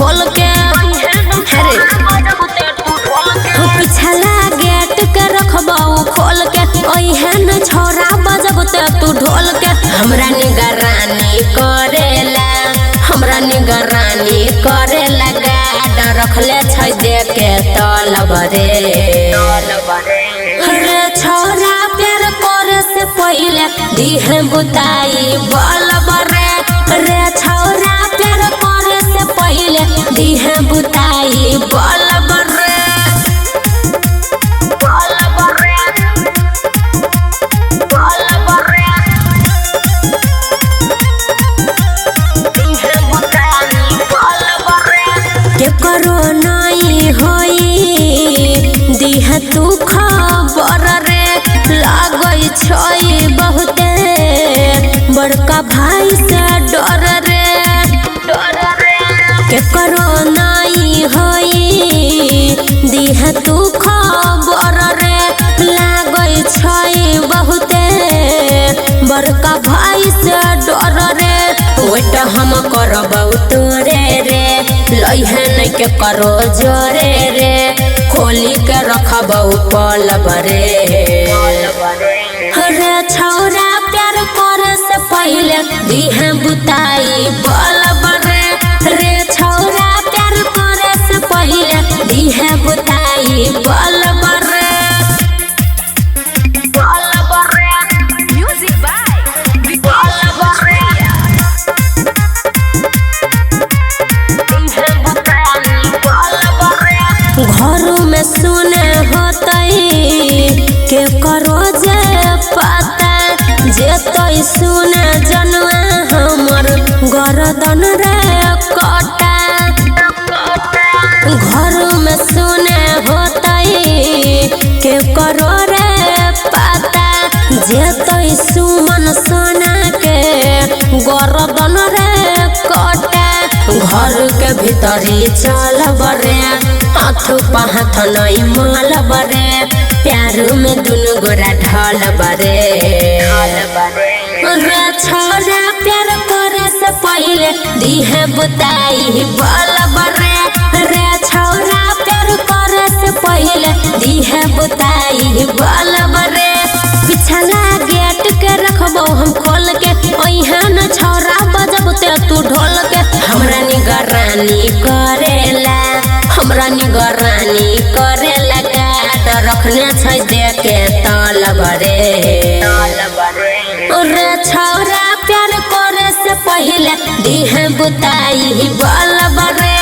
ढोल के पिछला गेट के रखबाऊ खोल के ओहन छोरा बजब ते तू ढोल के हमरा निगरानी करेला गाड रखले छै देके तलब रे छोरा प्यार करे से पहले दिहे बुताई बलब रे छोरा प्यार करे से पहले दिहे बुताई बलब रे करो नहीं होई दिह तू खबर रे लागई छै बहुते बड़का भाई से डर रे के करो नहीं होई दिह तू खबर रे लागई छै बहुते बड़का भाई से डर रे ओटा हम करबौ तोरे रे लइहे नहीं के करो जोरे रे खोली के रखबौ पलब रे छौरा प्यार करे से पहले दिहे बुताई बलब रे छौरा प्यार करे से पहले दिहे बुताई बलब रे घरों में सुने होतई के करो जे पता जेतई सुने जनवा हमर गर्दन रे कटा घरों में सुने होतई के करो रे पता जेतई सुमन सोना के गर्दन रे कटा घर के भीतरी चल बरे हाथ पाहत नहीं माल बरे प्यार में दुनु गोरा ढल बरे छोरा प्यार करे से पहले दिहे बुताई बल बरे छोरा प्यार करे से पहले दिहे बुताई बल बरे पिछला गेट के रखबो हम खोल के ओहन छोरा बजब ते तू ढोल के हमरा निगरानी करेला गाड रखने छै देके तलब रे छौरा प्यार करे से पहले दिहे बुताई बलब रे